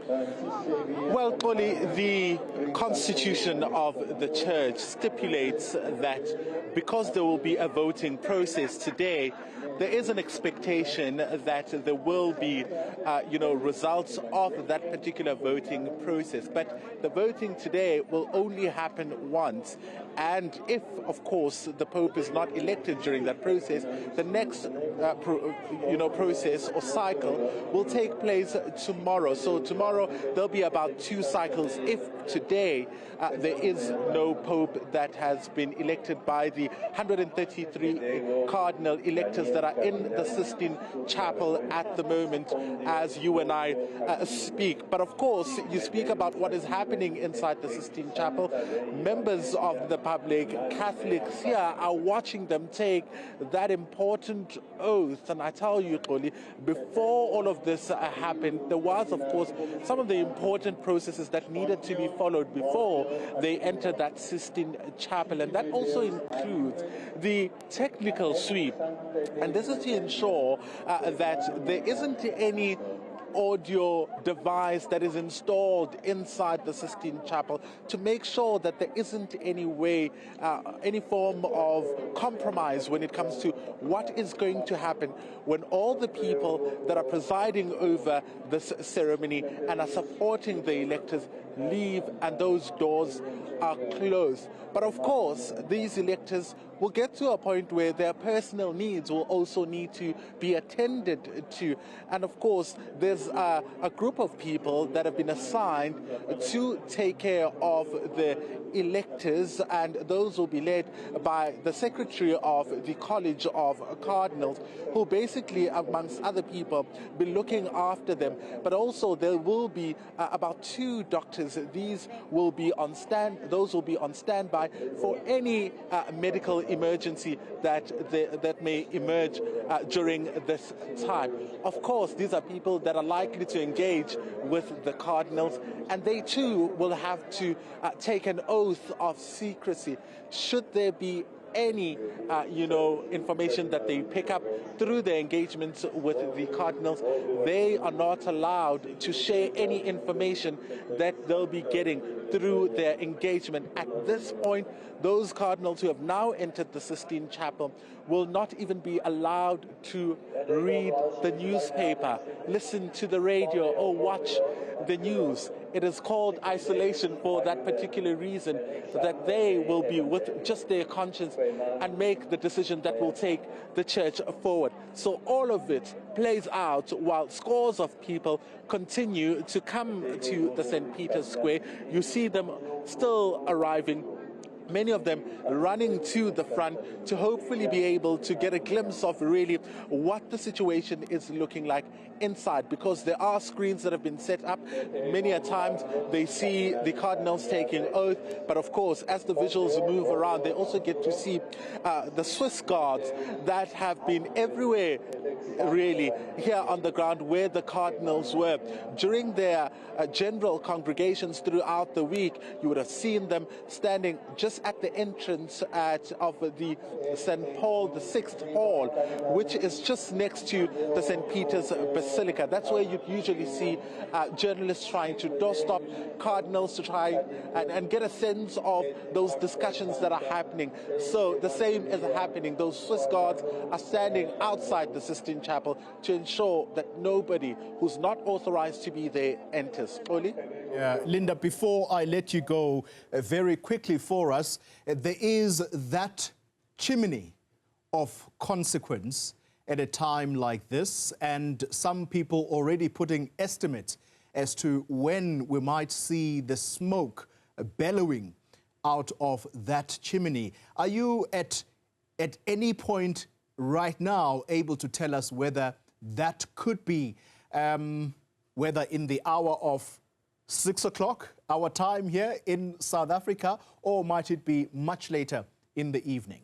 Well, Polly, the Constitution of the Church stipulates that because there will be a voting process today, there is an expectation that there will be, results of that particular voting process. But the voting today will only happen once. And if, of course, the Pope is not elected during that process, the next, process or cycle will take place tomorrow. So tomorrow there'll be about 2 cycles. If today there is no Pope that has been elected by the 133 cardinal electors that are in the Sistine Chapel at the moment as you and I speak. But of course, you speak about what is happening inside the Sistine Chapel. Members of the public, Catholics here, are watching them take that important oath. And I tell you, Xoli, before all of this happened, there was, of course, some of the important processes that needed to be followed before they entered that Sistine Chapel. And that also includes the technical sweep. And this is to ensure that there isn't any audio device that is installed inside the Sistine Chapel to make sure that there isn't any way, any form of compromise when it comes to what is going to happen when all the people that are presiding over this ceremony and are supporting the electors leave and those doors are closed. But of course, these electors will get to a point where their personal needs will also need to be attended to. And of course, there's a group of people that have been assigned to take care of the electors, and those will be led by the secretary of the College of Cardinals, who basically, amongst other people, be looking after them. But also there will be about 2 doctors. These will be on those will be on standby for any medical emergency that may emerge during this time. Of course, these are people that are likely to engage with the cardinals, and they too will have to take an oath of secrecy. Should there be any, information that they pick up through their engagements with the cardinals, they are not allowed to share any information that they'll be getting through their engagement. At this point, those cardinals who have now entered the Sistine Chapel will not even be allowed to read the newspaper, listen to the radio, or watch the news. It is called isolation for that particular reason, that they will be with just their conscience and make the decision that will take the church forward. So all of it plays out while scores of people continue to come to the St. Peter's Square. You see them still arriving, many of them running to the front to hopefully be able to get a glimpse of really what the situation is looking like inside, because there are screens that have been set up. Many a times they see the cardinals taking oath, but of course, as the visuals move around, they also get to see the Swiss guards that have been everywhere, really, here on the ground where the cardinals were. During their general congregations throughout the week, you would have seen them standing just at the entrance of the St. Paul VI Hall, which is just next to the St. Peter's Basilica. That's where you usually see journalists trying to doorstop cardinals to try and get a sense of those discussions that are happening. So the same is happening. Those Swiss guards are standing outside the Sistine Chapel to ensure that nobody who's not authorized to be there enters. Oli? Linda, before I let you go, very quickly for us, there is that chimney of consequence at a time like this, and some people already putting estimates as to when we might see the smoke bellowing out of that chimney. Are you at any point right now able to tell us whether that could be, whether in the hour of 6 o'clock, our time here in South Africa, or might it be much later in the evening?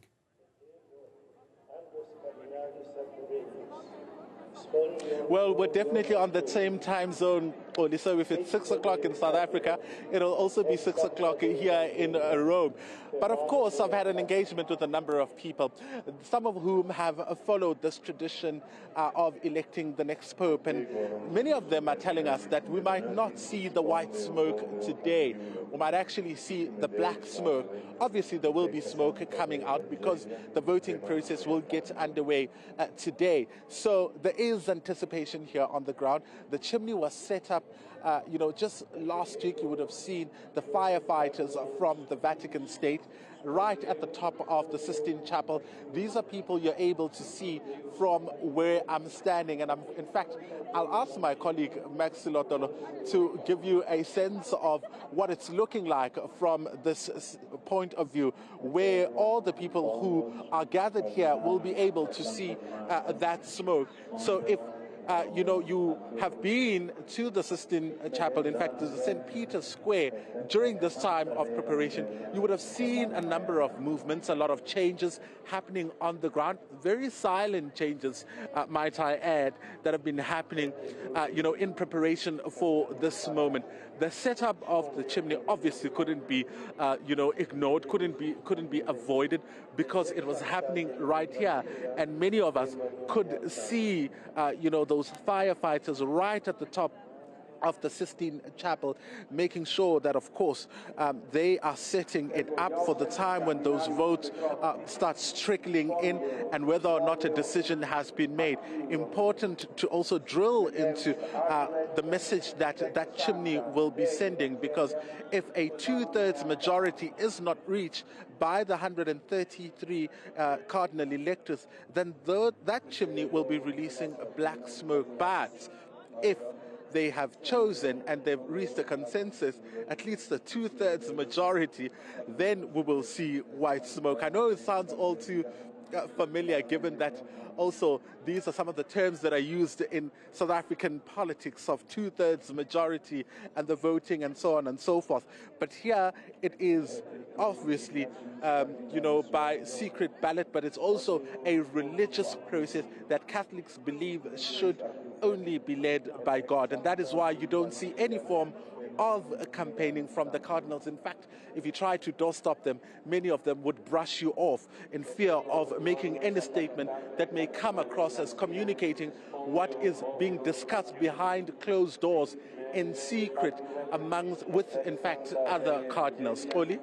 Well, we're definitely on the same time zone, Oli. So if it's 6 o'clock in South Africa, it'll also be 6 o'clock here in Rome. But of course, I've had an engagement with a number of people, some of whom have followed this tradition of electing the next pope. And many of them are telling us that we might not see the white smoke today. We might actually see the black smoke. Obviously, there will be smoke coming out because the voting process will get underway today. So there is anticipation here on the ground. The chimney was set up, just last week. You would have seen the firefighters from the Vatican State right at the top of the Sistine Chapel. These are people you're able to see from where I'm standing. And in fact, I'll ask my colleague Max Silotolo to give you a sense of what it's looking like from this point of view, where all the people who are gathered here will be able to see that smoke. So if you have been to the Sistine Chapel, in fact, to the St. Peter's Square during this time of preparation, you would have seen a number of movements, a lot of changes happening on the ground, very silent changes, might I add, that have been happening, in preparation for this moment. The setup of the chimney obviously couldn't be, ignored, couldn't be avoided, because it was happening right here, and many of us could see, those firefighters right at the top of the Sistine Chapel, making sure that, of course, they are setting it up for the time when those votes start trickling in, and whether or not a decision has been made. Important to also drill into the message that that chimney will be sending, because if a 2/3 majority is not reached by the 133 cardinal electors, then that chimney will be releasing black smoke. But if they have chosen and they've reached a consensus, at least a 2/3 majority, then we will see white smoke. I know it sounds all too familiar, given that also these are some of the terms that are used in South African politics of 2/3 majority and the voting and so on and so forth. But here it is obviously, by secret ballot, but it's also a religious process that Catholics believe should only be led by God. And that is why you don't see any form of campaigning from the cardinals. In fact, if you try to doorstop them, many of them would brush you off in fear of making any statement that may come across as communicating what is being discussed behind closed doors in secret with, in fact, other cardinals. Oli?